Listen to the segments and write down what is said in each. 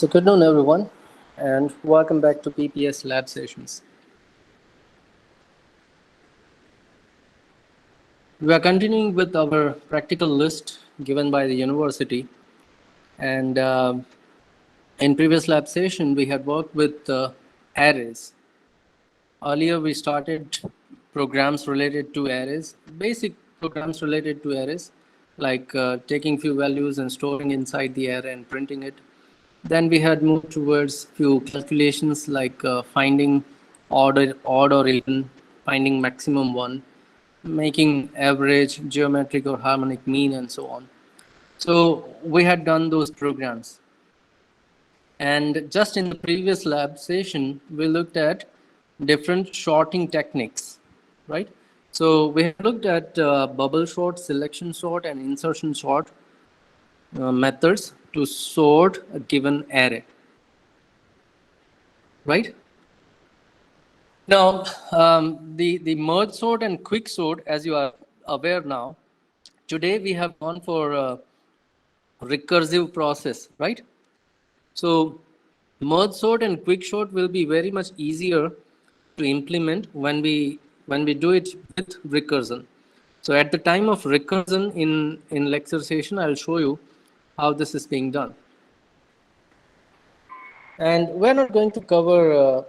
So good noon, everyone, and welcome back to PPS Lab Sessions. We are continuing with our practical list given by the university, and in previous lab session, we had worked with arrays. Earlier, we started programs related to arrays, basic programs related to arrays, like taking few values and storing inside the array and printing it. Then we had moved towards few calculations like finding odd or even, finding maximum one, making average, geometric or harmonic mean, and so on. So we had done those programs. And just in the previous lab session, we looked at different sorting techniques, right? So we have looked at bubble sort, selection sort, and insertion sort methods to sort a given array, right? Now, the merge sort and quick sort, as you are aware now, today we have gone for a recursive process, right? So merge sort and quick sort will be very much easier to implement when we do it with recursion. So at the time of recursion in lecture session, I'll show you how this is being done. And we're not going to cover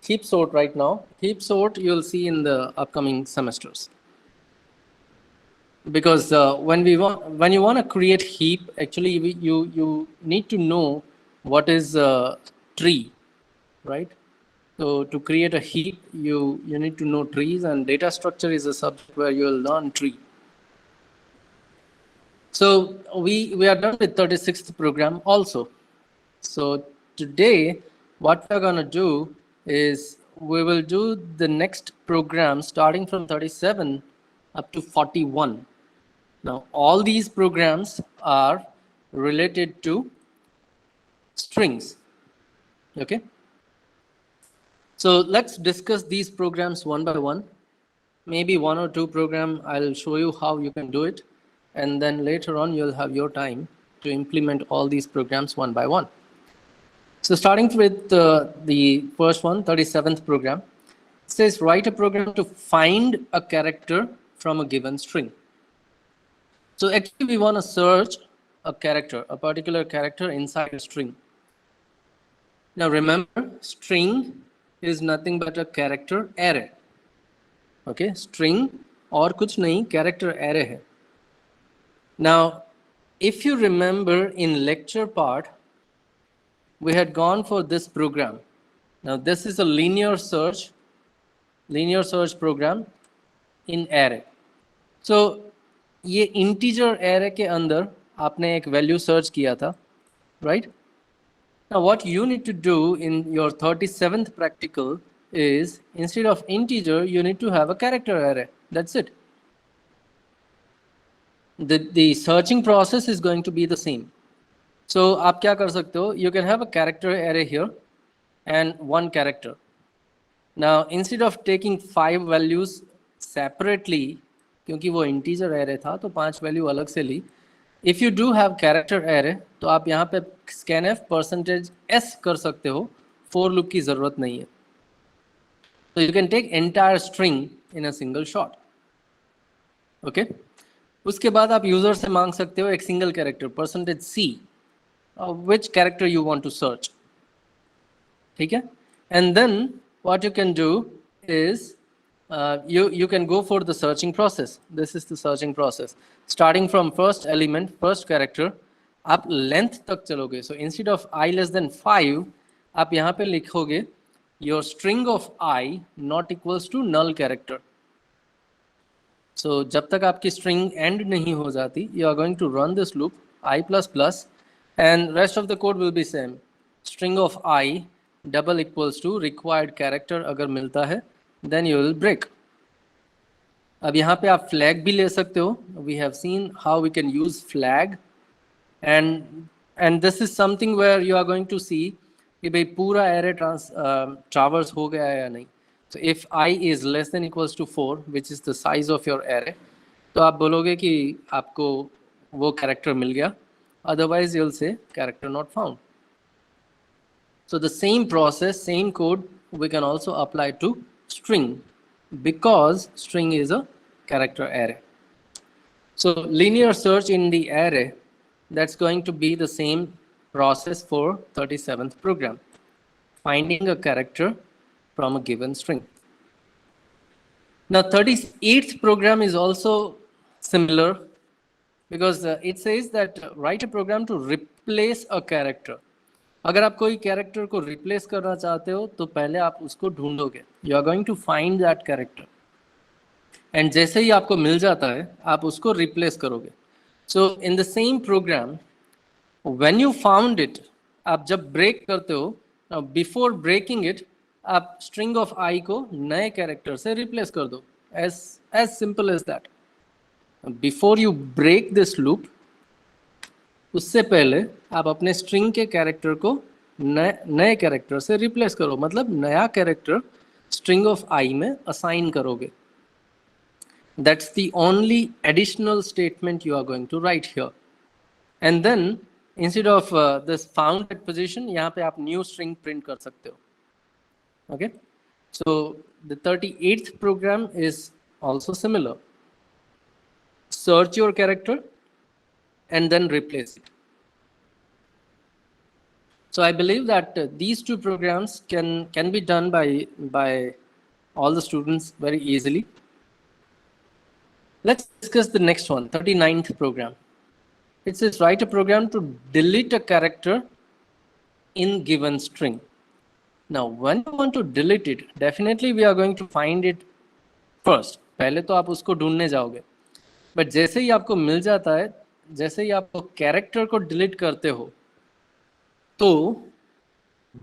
heap sort right now. Heap sort you'll see in the upcoming semesters. Because when you want to create heap, actually you need to know what is a tree, right? So to create a heap, you need to know trees, and data structure is a subject where you will learn tree. So we are done with 36th program also. So today, what we're going to do is we will do the next program starting from 37 up to 41. Now, all these programs are related to strings, okay? So let's discuss these programs one by one. Maybe one or two program, I'll show you how you can do it. And then later on, you'll have your time to implement all these programs one by one. So starting with the first one, 37th program, it says write a program to find a character from a given string. So actually we want to search a character, a particular character inside a string. Now remember, string is nothing but a character array. Okay, string और कुछ नहीं, character array है. Now, if you remember in lecture part, we had gone for this program. Now this is a linear search program in array. So ये integer array के अंदर आपने एक value search किया था, right? Now what you need to do in your 37th practical is instead of integer, you need to have a character array. That's it. The searching process is going to be the same. So आप क्या कर सकते हो? You can have a character array here and one character. Now instead of taking 5 values separately, क्योंकि वो integer array था तो 5 value अलग से ली. If you do have character array, तो आप यहाँ पे scanf %s कर सकते हो. For loop की ज़रूरत नहीं है. So you can take entire string in a single shot. Okay? उसके बाद आप user से मांग सकते हो एक single character %c, which character you want to search. ठीक है? And then what you can do is you can go for the searching process. This is the searching process. Starting from first element, first character, आप length तक चलोगे. So instead of I less than 5, आप यहाँ पे लिखोगे your string of I not equals to null character. So जब तक आपकी string end नहीं हो जाती, you are going to run this loop I++, and rest of the code will be same. String of I double equals to required character अगर मिलता है, then you will break. अब यहाँ पे आप flag भी ले सकते हो. We have seen how we can use flag, and this is something where you are going to see कि भाई पूरा array traverse हो गया है या नहीं. So if I is less than equals to 4, which is the size of your array, तो आप बोलोगे कि आपको वो character मिल गया. Otherwise you'll say character not found. So the same process, same code, we can also apply to string, because string is a character array. So linear search in the array, that's going to be the same process for 37th program, finding a character from a given string. Now 38th program is also similar, because it says that write a program to replace a character. अगर आप कोई character को replace करना चाहते हो तो पहले आप उसको ढूंढोगे, you are going to find that character, and जैसे ही आपको मिल जाता है आप उसको रिप्लेस करोगे. So in the same program, when you found it, आप जब ब्रेक करते हो, बिफोर ब्रेकिंग इट आप स्ट्रिंग ऑफ आई को नए कैरेक्टर से रिप्लेस कर दो. As simple as that. Before you break this loop, उससे पहले आप अपने स्ट्रिंग के कैरेक्टर को नए कैरेक्टर से रिप्लेस करो, मतलब नया कैरेक्टर स्ट्रिंग ऑफ आई में असाइन करोगे. That's the only additional statement you are going to write here. And then instead of this found at position, यहाँ पे आप न्यू स्ट्रिंग प्रिंट कर सकते हो. Okay, so the 38th program is also similar. Search your character and then replace it. So I believe that these two programs can be done by all the students very easily. Let's discuss the next one, 39th program. It says write a program to delete a character in given string. Now when you want to delete it, definitely we are going to find it first. पहले तो आप उसको ढूंढने जाओगे, but जैसे ही आपको मिल जाता है, जैसे ही आप कैरेक्टर को डिलीट करते हो, तो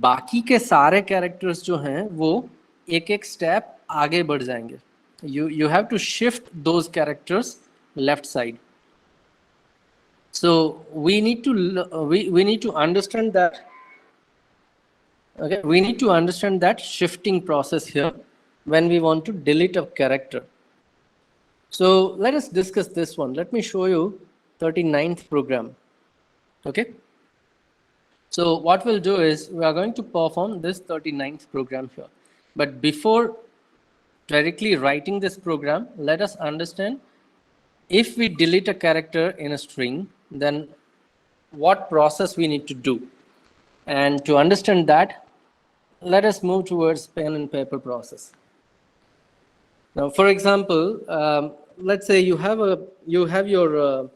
बाकी के सारे कैरेक्टर्स जो हैं वो एक एक स्टेप आगे बढ़ जाएंगे. You have to shift those characters left side. So we need to understand that. Okay, we need to understand that shifting process here when we want to delete a character. So let us discuss this one. Let me show you 39th program. Okay. So what we'll do is we are going to perform this 39th program here. But before directly writing this program, let us understand if we delete a character in a string, then what process we need to do. And to understand that, let us move towards pen and paper process. Now, for example, let's say you have your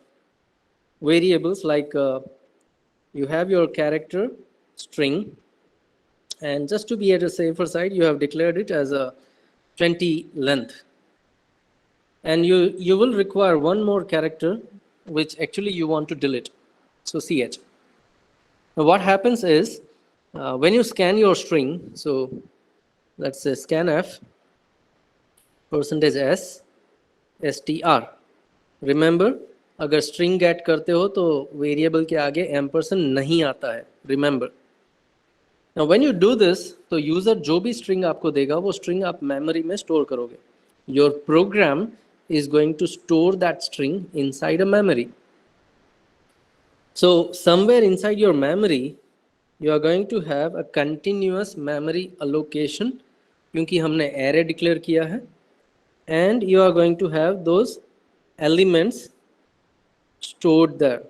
variables, like you have your character string, and just to be at a safer side, you have declared it as a 20 length, and you will require one more character which actually you want to delete. So ch. Now what happens is, when you scan your string, so let's say scanf %s str. Remember, अगर string get करते हो तो variable के आगे ampersand नहीं आता है. Remember. Now when you do this, तो user जो भी string आपको देगा वो string आप memory में store करोगे. Your program is going to store that string inside a memory. So somewhere inside your memory, you are going to have a continuous memory allocation, क्योंकि हमने array declare किया है, and you are going to have those elements stored there.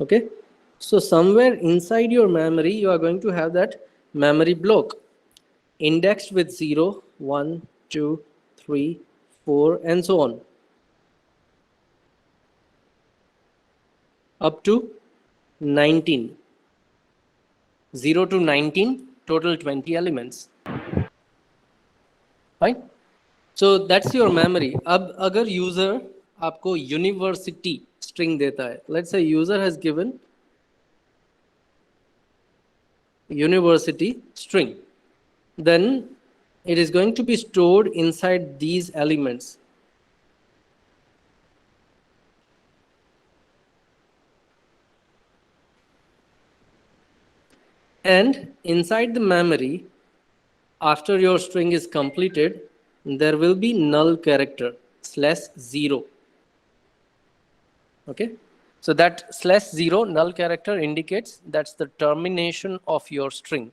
Okay, so somewhere inside your memory you are going to have that memory block indexed with 0, 1, 2, 3, 4, and so on, up to 19. 0 to 19, total 20 elements. Right? So that's your memory. अब अगर user आपको university string देता है, let's say user has given university string, then it is going to be stored inside these elements. And inside the memory, after your string is completed, there will be null character. /0. Okay, so that /0 null character indicates that's the termination of your string.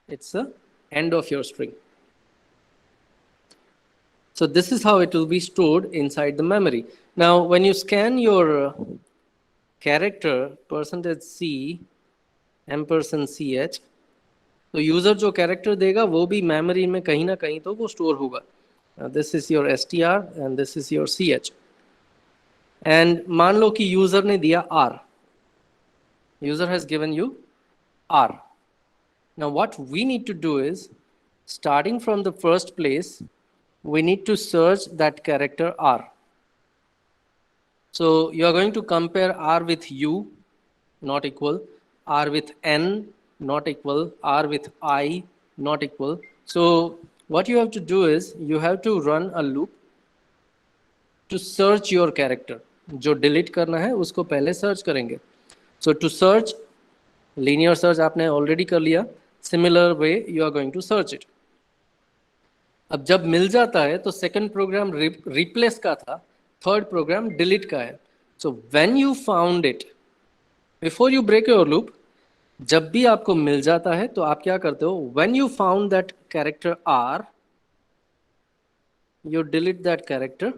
It's the end of your string. So this is how it will be stored inside the memory. Now, when you scan your character %C $ch, तो user जो character देगा वो भी memory में कहीं ना कहीं तो वो स्टोर होगा. This is your str and this is your ch. And मान लो कि यूजर ने दिया r. User has given you r. Now what we need to do is, starting from the first place, we need to search that character r. So you are going to compare r with u, not equal, r with n, not equal, r with I, not equal. So what you have to do is, you have to run a loop to search your character. जो delete करना है उसको पहले search करेंगे. So to search, linear search आपने already कर लिया. Similar way you are going to search it. अब जब मिल जाता है तो second program replace का था, third program delete का है. So when you found it, before you break your loop, जब भी आपको मिल जाता है तो आप क्या करते हो, when you found that character r, you delete that character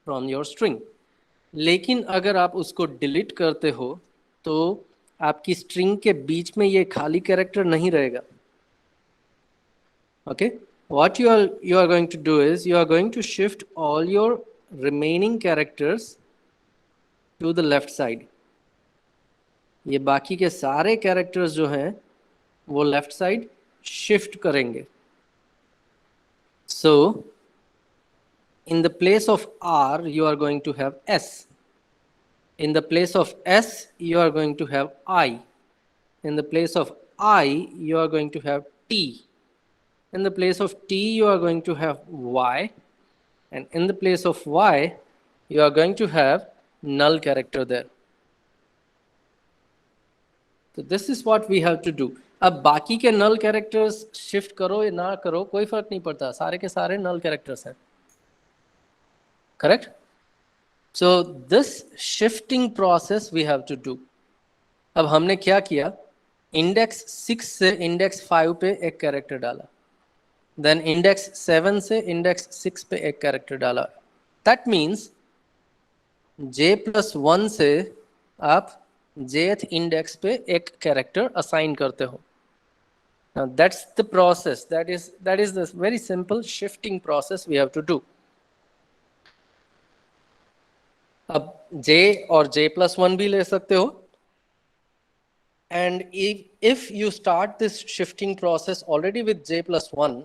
from your string. लेकिन अगर आप उसको delete करते हो तो आपकी string के बीच में ये खाली character नहीं रहेगा. Okay, what you are going to do is, you are going to shift all your remaining characters to the left side. ये बाकी के सारे कैरेक्टर्स जो हैं वो लेफ्ट साइड शिफ्ट करेंगे. सो in the place of r you are going to have s. In the place of s you are going to have I. In the place of I you are going to have t. In the place of t you are going to have y. And in the place of y you are going to have null character there. तो this is what we have to do. अब बाकी के नल characters shift करो या ना करो कोई फर्क नहीं पड़ता, सारे के सारे नल कैरेक्टर्स हैं. Correct. So this shifting process we have to do. अब हमने क्या किया, इंडेक्स 6 से इंडेक्स 5 पे एक कैरेक्टर डाला, देन इंडेक्स 7 से इंडेक्स 6 पे एक कैरेक्टर डाला. दैट मीन्स j+1 से आप jth इंडेक्स पे एक कैरेक्टर असाइन करते हो. Now that's the process. That is the very simple shifting process we have to do. अब j और j+1 भी ले सकते हो. And if you start this shifting process already with j+1,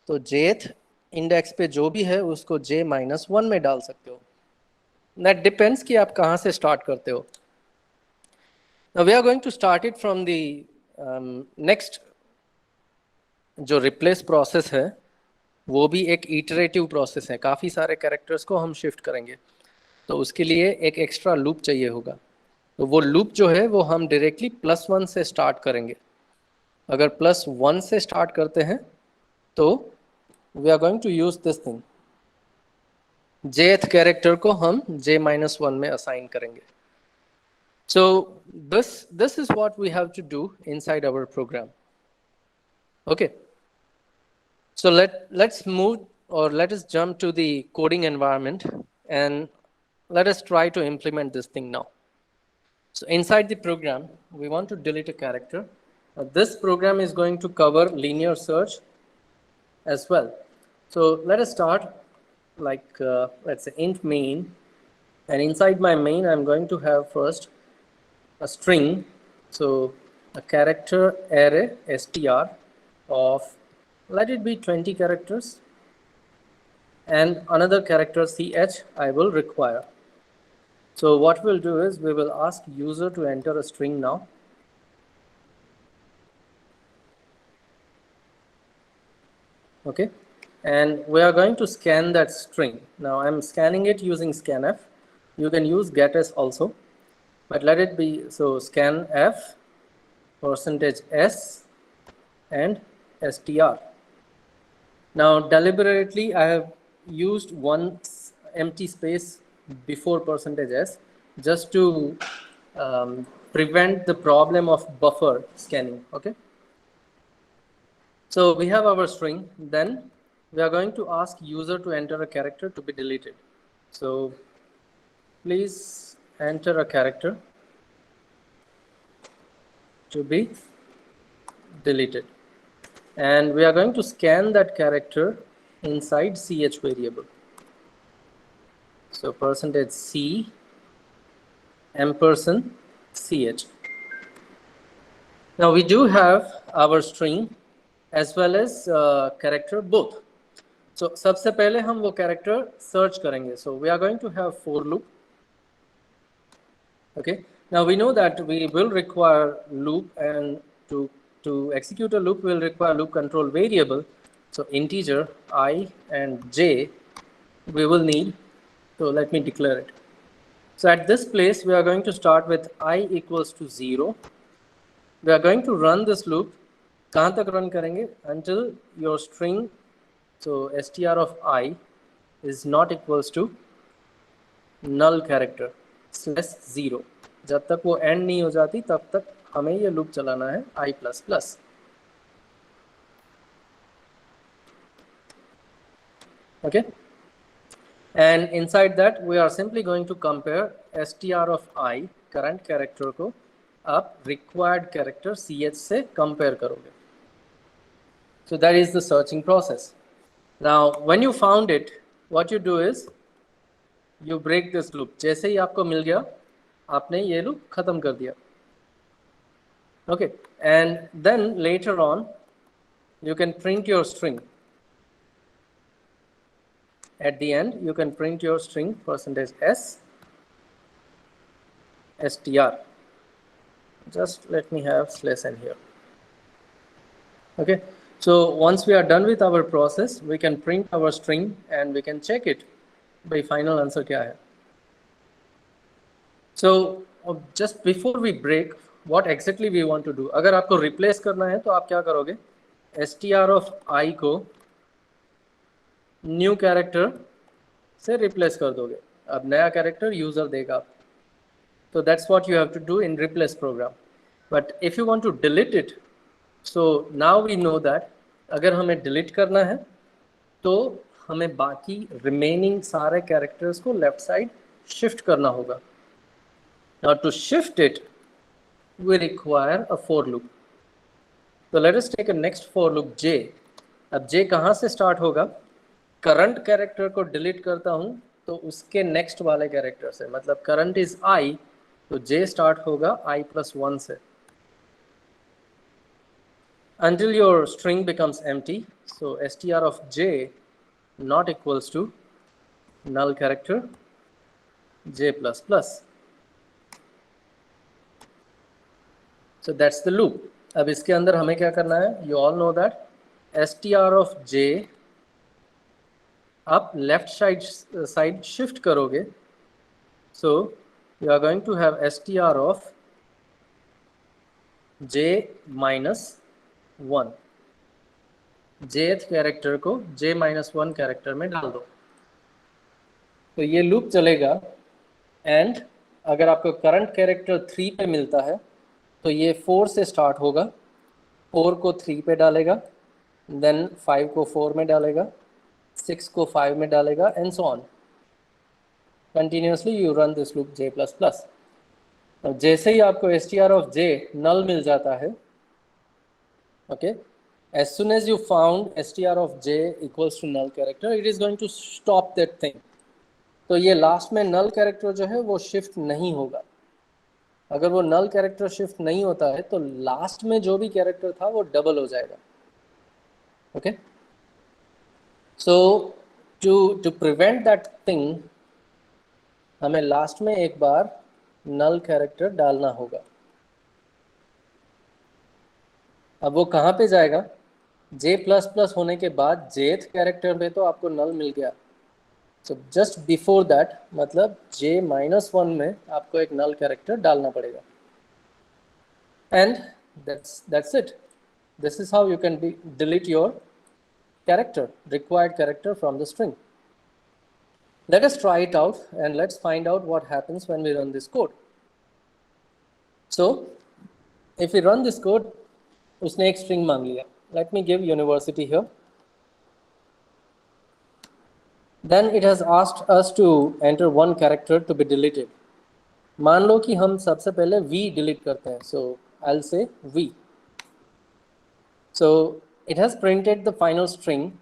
तो jth इंडेक्स पे जो भी है उसको j-1 में डाल सकते हो. That depends कि आप कहाँ से स्टार्ट करते हो. Now we are going to start it from the next. जो replace process है वो भी एक iterative process है. काफ़ी सारे characters को हम shift करेंगे तो उसके लिए एक extra loop चाहिए होगा. तो वो loop जो है वो हम directly +1 से start करेंगे. अगर +1 से start करते हैं तो we are going to use this thing. jth character को हम j-1 में assign करेंगे. So this is what we have to do inside our program. Okay. So let's move, or let us jump to the coding environment and let us try to implement this thing now. So inside the program, we want to delete a character. This program is going to cover linear search as well. So let us start like let's say int main, and inside my main I'm going to have first a string, so a character array str of, let it be 20 characters, and another character ch I will require. So what we'll do is we will ask user to enter a string now. Okay, and we are going to scan that string. Now I'm scanning it using scanf. You can use getS also, but let it be, so scanf %s and str. Now deliberately I have used one empty space before %s just to prevent the problem of buffer scanning. Okay. So we have our string. Then we are going to ask user to enter a character to be deleted. So please enter a character to be deleted. And we are going to scan that character inside ch variable. So %c $ch. Now we do have our string as well as character both. So सबसे पहले हम वो character search करेंगे. So we are going to have for loop. Okay. Now we know that we will require loop, and to execute a loop will require loop control variable. So integer I and j we will need. So let me declare it. So at this place, we are going to start with I equals to 0. We are going to run this loop. कहाँ तक run करेंगे? Until your string, so str of I is not equals to null character /0. जब तक वो end नहीं हो जाती तब तक हमें ये loop चलाना है I++. Okay. And inside that, we are simply going to compare str of I, current character को आप required character ch से compare करोगे. So that is the searching process. Now, when you found it, what you do is you break this loop. जैसे ही आपको मिल गया, आपने ये loop खत्म कर दिया. Okay, and then later on, you can print your string. At the end, you can print your string %s str. Just let me have /n here. Okay, so once we are done with our process, we can print our string and we can check it by final answer क्या है. So just before we break, what exactly we want to do? अगर आपको replace करना है तो आप क्या करोगे? str of I को न्यू कैरेक्टर से रिप्लेस कर दोगे. अब नया कैरेक्टर यूजर देगा. तो that's what you have to do in replace program. But if you want to delete it, so now we know that अगर हमें डिलीट करना है तो हमें बाकी रिमेनिंग सारे कैरेक्टर्स को लेफ्ट साइड शिफ्ट करना होगा. Now to shift it we require a for loop. तो let us take a next for loop j. अब j कहाँ से स्टार्ट होगा? करंट कैरेक्टर को डिलीट करता हूं तो उसके नेक्स्ट वाले कैरेक्टर से, मतलब करंट इज I, तो j स्टार्ट होगा I+1 से. Until your string becomes empty, so str of j not equals to null character j++. So that's the loop. अब इसके अंदर हमें क्या करना है? You all know that str of j आप लेफ्ट साइड शिफ्ट करोगे. So you are going to have str of j-1. jth character को j-1 कैरेक्टर में डाल दो. तो ये लूप चलेगा. एंड अगर आपको करंट कैरेक्टर 3 पे मिलता है तो ये 4 से स्टार्ट होगा. 4 को 3 पे डालेगा, देन 5 को 4 में डालेगा, 6 को 5 में डालेगा, and so on. Continuously you run this loop j++. जैसे ही आपको str of j नल मिल जाता है, okay, as soon as you found str of j equals to null character, it is going to stop that thing. तो ये last में नल character जो है वो शिफ्ट नहीं होगा. अगर वो नल कैरेक्टर शिफ्ट नहीं होता है तो लास्ट में जो भी कैरेक्टर था वो डबल हो जाएगा. Okay, so to prevent that thing हमें लास्ट में एक बार नल कैरेक्टर डालना होगा. अब वो कहाँ पे जाएगा? j++ होने के बाद jth कैरेक्टर पे तो आपको नल मिल गया. सो जस्ट बिफोर दैट, मतलब j-1 में आपको एक नल कैरेक्टर डालना पड़ेगा. And that's it. This is how you can delete your character, required character from the string. Let us try it out and let's find out what happens when we run this code. So if we run this code, उसने एक string मांग लिया. Let me give university here. Then it has asked us to enter one character to be deleted. मान लो कि हम सबसे पहले v delete करते हैं. So I'll say v. So it has printed the final string,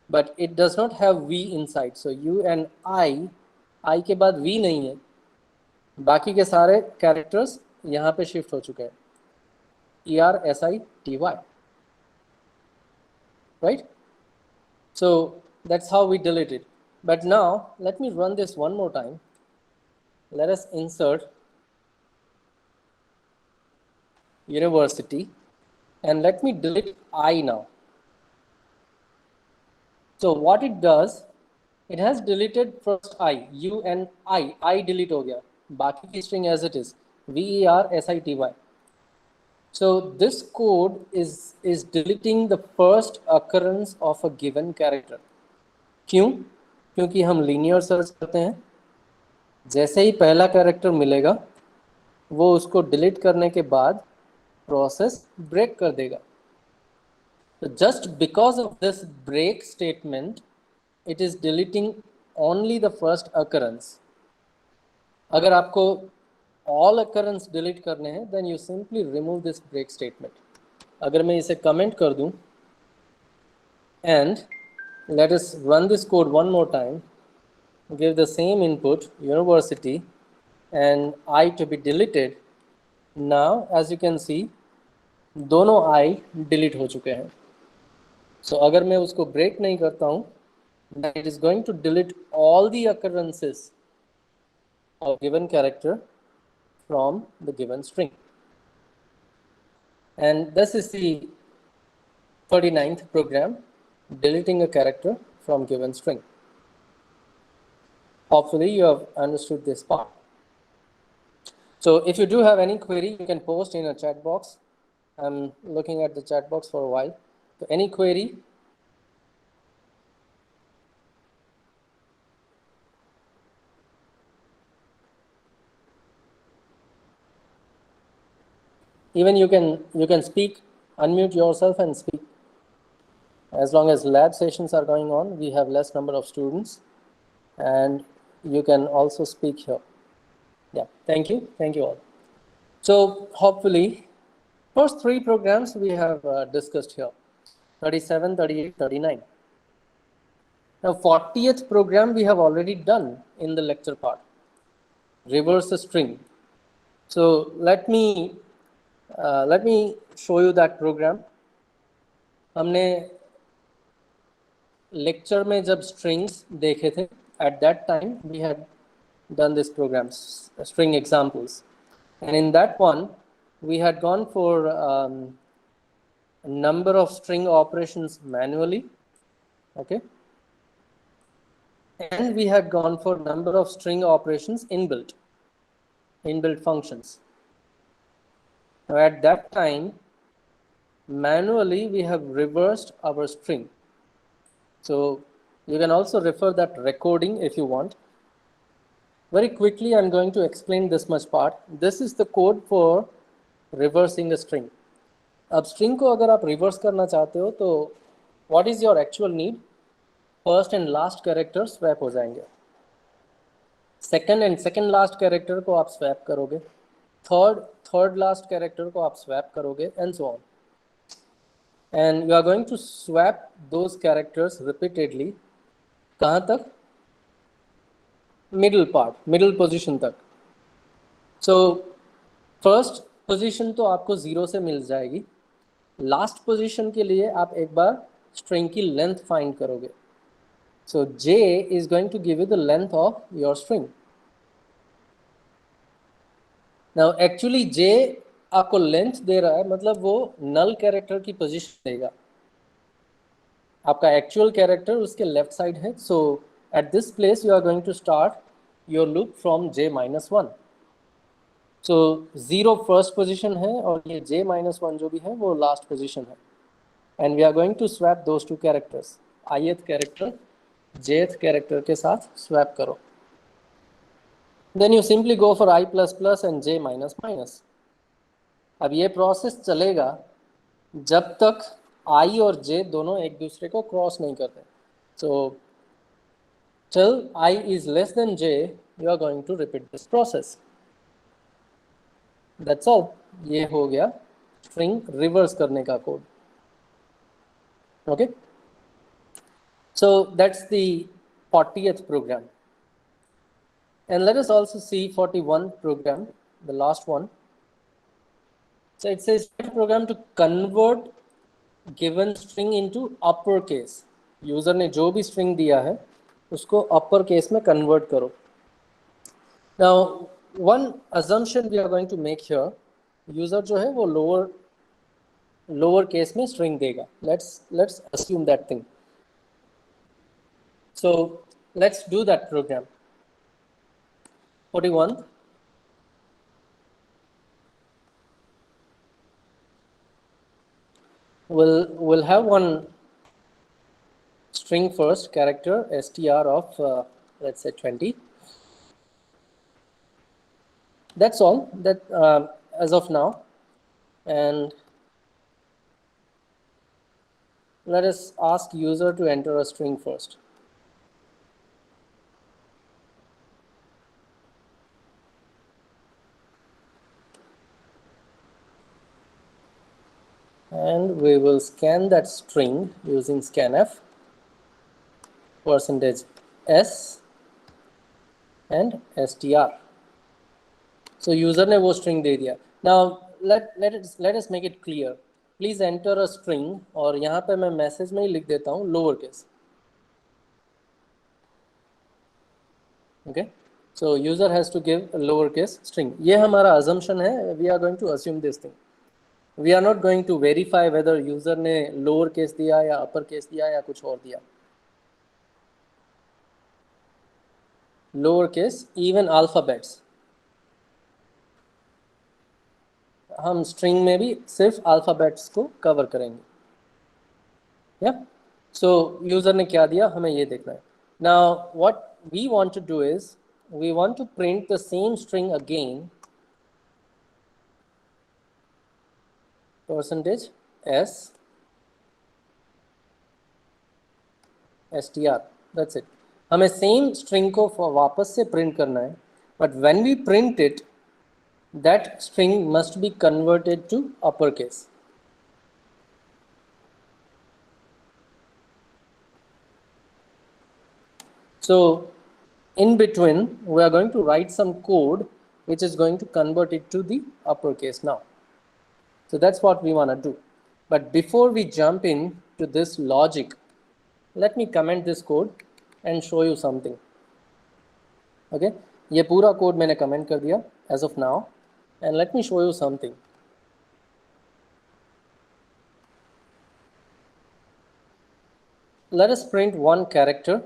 but it does not have v inside. So u and I के बाद v नहीं है. बाकी के सारे characters यहाँ पे shift हो चुके हैं. ERSITY, right? So that's how we delete it. But now let me run this one more time. Let us insert university and let me delete I now. So what it does, it has deleted first I, U and I delete हो गया. बाकी की string as it is, VERSITY. So this code is deleting the first occurrence of a given character. क्यों? क्योंकि हम linear search करते हैं. जैसे ही पहला character मिलेगा, वो उसको delete करने के बाद process break कर देगा. So just because of this break statement, it is deleting only the first occurrence. अगर आपको all occurrence delete करने हैं, then you simply remove this break statement. अगर मैं इसे comment कर दूं, and let us run this code one more time, give the same input, university, and I to be deleted. Now, as you can see, दोनों I delete हो चुके हैं. So अगर मैं उसको break नहीं करता हूं, then it is going to delete all the occurrences of given character from the given string. And this is the 39th program, deleting a character from given string. Hopefully you have understood this part. So if you do have any query, you can post in a chat box. I'm looking at the chat box for a while. So any query? Even you can speak, unmute yourself and speak. As long as lab sessions are going on, we have less number of students, and you can also speak here. Yeah, thank you all. So hopefully, first three programs we have discussed here, 37, 38, 39. Now 40th program we have already done in the lecture part, reverse a string. So let me show you that program. हमने lecture में जब strings देखे थे, at that time we had done this programs, string examples, and in that one we had gone for a number of string operations manually, okay, and we had gone for number of string operations inbuilt functions. Now at that time, manually we have reversed our string. So you can also refer that recording if you want. Very quickly, I'm going to explain this much part. This is the code for reversing a string. अब string को अगर आप reverse करना चाहते हो तो what is your actual need? First and last character swap हो जाएंगे. Second and second last character को आप swap करोगे. Third last character को आप swap करोगे, and so on. And you are going to swap those characters repeatedly. कहाँ तक? middle position तक. So first position तो आपको 0 से मिल जाएगी. Last position के लिए आप एक बार string की length find करोगे. So j is going to give you the length of your string. Now actually j आपको लेंथ दे रहा है, मतलब वो नल कैरेक्टर की पोजीशन देगा. आपका एक्चुअल कैरेक्टर उसके लेफ्ट साइड है. So at this place you are going to start your loop from j-1. So 0 first position है और ये j-1 जो भी है वो लास्ट पोजीशन है. And we are going to swap those two characters. ith character jth character के साथ स्वैप करो. Then you simply go for I++ and j minus. अब ये प्रोसेस चलेगा जब तक I और j दोनों एक दूसरे को क्रॉस नहीं करते. So till I is less than j, you are going to repeat this process. That's all. ये हो गया string reverse करने का code. Okay. So that's the 40th program. And let us also see 41 program, the last one. So it says program to convert given string into uppercase. User ने जो भी string दिया है उसको uppercase में convert करो. Now one assumption we are going to make here, user जो है वो lower case में string देगा. Let's assume that thing. So let's do that program. 41. We'll have one string first, character str of let's say 20. That's all that as of now. And let us ask user to enter a string first. And we will scan that string using scanf, %s and str. So user ने वो string दे दिया. Now let us make it clear. Please enter a string और यहाँ पे मैं message में ही लिख देता हूँ lower case. Okay. So user has to give a lowercase string. ये हमारा assumption है. We are going to assume this thing. We are not going to verify whether user ने lower case दिया या upper case दिया या कुछ और दिया. Lower case, even alphabets. हम string में भी सिर्फ alphabets को cover करेंगे. Yeah. So user ने क्या दिया हमें ये देखना है. Now what we want to do is we want to print the same string again. %s str. That's it. हमें same string को वापस से print करना है. But when we print it, that string must be converted to uppercase. So in between, we are going to write some code which is going to convert it to the uppercase now. So that's what we want to do. But before we jump in to this logic, let me comment this code and show you something. Okay, ये पूरा code मैंने comment कर दिया as of now, and let me show you something. Let us print one character,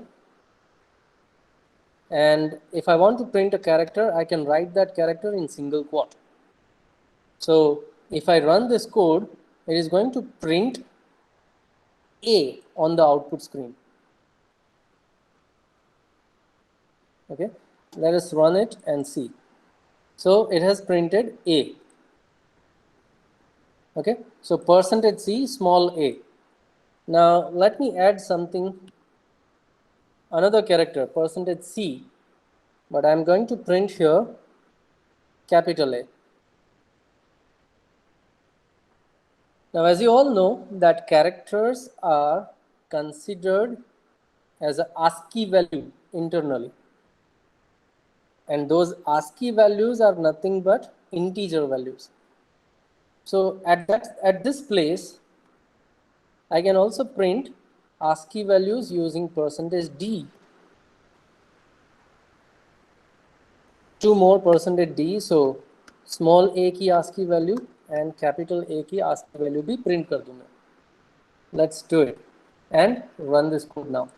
and if I want to print a character, I can write that character in single quote. So if I run this code, it is going to print A on the output screen. Okay, let us run it and see. So it has printed A. Okay, so %c small a. Now let me add something, another character, %c, but I'm going to print here capital A. Now, as you all know, that characters are considered as an ASCII value internally, and those ASCII values are nothing but integer values. So at this place, I can also print ASCII values using %d. Two more %d, so small a की ASCII value and capital A की ASCII value भी print कर दूँ मैं. Let's do it and run this code now.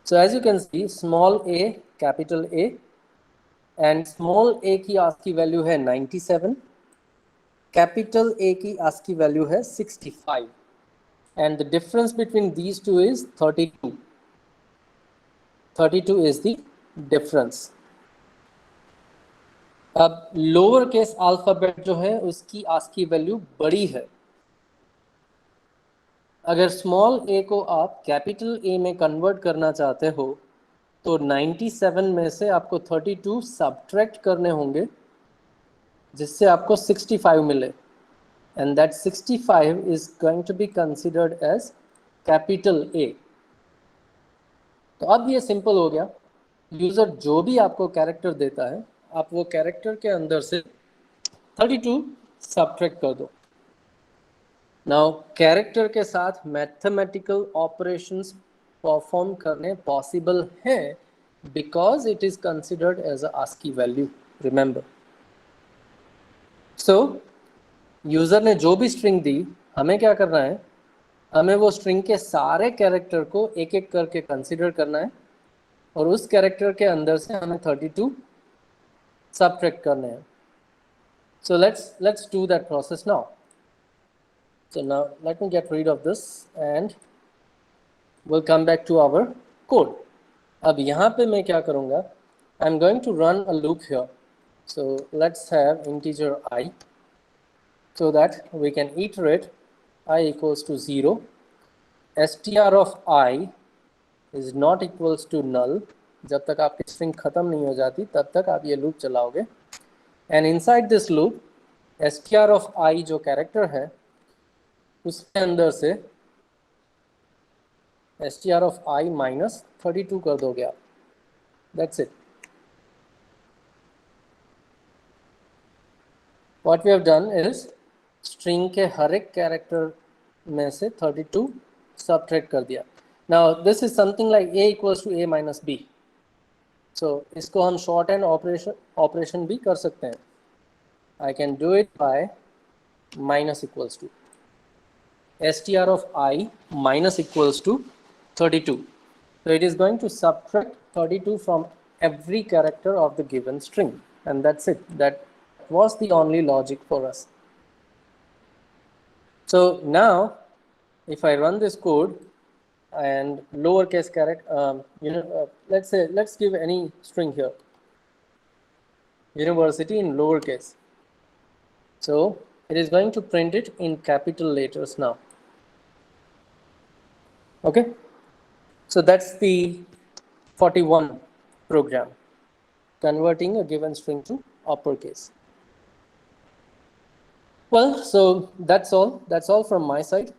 So as you can see, small a, capital A, and small a की ASCII value है 97, capital A की ASCII value है 65, and the difference between these two is 32. 32 is the difference. अब lower case alphabet जो है उसकी ASCII value बड़ी है. अगर स्मॉल ए को आप कैपिटल ए में कन्वर्ट करना चाहते हो तो 97 में से आपको 32 सब्ट्रैक्ट करने होंगे जिससे आपको 65 मिले. And that 65 is going to be considered as capital A. तो अब ये सिंपल हो गया. यूजर जो भी आपको कैरेक्टर देता है आप वो कैरेक्टर के अंदर से 32 सब्ट्रैक्ट कर दो. नाउ कैरेक्टर के साथ मैथमेटिकल ऑपरेशंस परफॉर्म करने पॉसिबल हैं because it is considered as a ASCII value. Remember. So user ने जो भी स्ट्रिंग दी हमें क्या करना है, हमें वो स्ट्रिंग के सारे कैरेक्टर को एक एक करके कंसीडर करना है और उस कैरेक्टर के अंदर से हमें 32 सब्ट्रैक्ट करने हैं. So let's do that process now. So now let me get rid of this and will come back to our code. अब यहाँ पे मैं क्या करूँगा, I am going to run a loop here. So let's have integer I so that we can iterate I equals to 0. str of I is not equals to null. जब तक आपकी string खत्म नहीं हो जाती तब तक आप ये लूप चलाओगे. And inside this loop str of I जो कैरेक्टर है उसके अंदर से str of I माइनस 32 कर दोगे आप. That's it. What we have done is string के हर एक कैरेक्टर में से 32 सब्ट्रैक्ट कर दिया. Now this is something like a equals to a minus b. So इसको हम शॉर्ट हैंड ऑपरेशन भी कर सकते हैं. I can do it by minus equals to str of I minus equals to 32. So it is going to subtract 32 from every character of the given string, and that's it. That was the only logic for us. So now if I run this code and lowercase character, let's give any string here, university in lowercase. So it is going to print it in capital letters now. Okay, so that's the 41 program, converting a given string to uppercase. Well, so that's all from my side.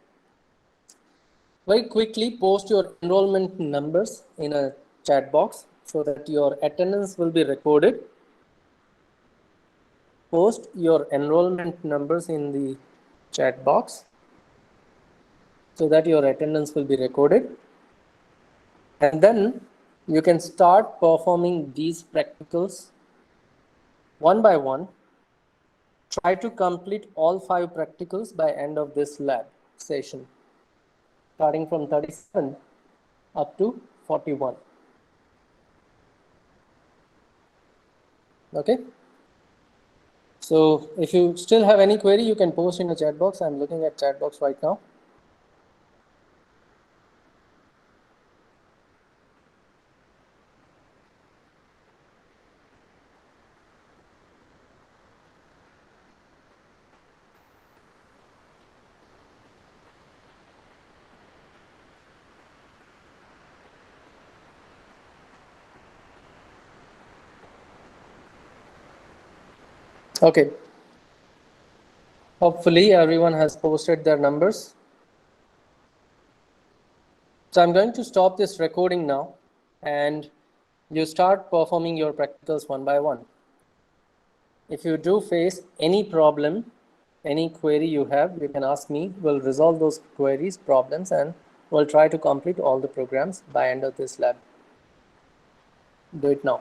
Very quickly post your enrollment numbers in a chat box so that your attendance will be recorded. Post your enrollment numbers in the chat box so that your attendance will be recorded. And then you can start performing these practicals one by one. Try to complete all 5 practicals by end of this lab session, starting from 37 up to 41. Okay. So if you still have any query, you can post in the chat box. I'm looking at chat box right now. Okay. Hopefully everyone has posted their numbers. So I'm going to stop this recording now and you start performing your practicals one by one. If you do face any problem, any query you have, you can ask me. We'll resolve those queries, problems, and we'll try to complete all the programs by end of this lab. Do it now.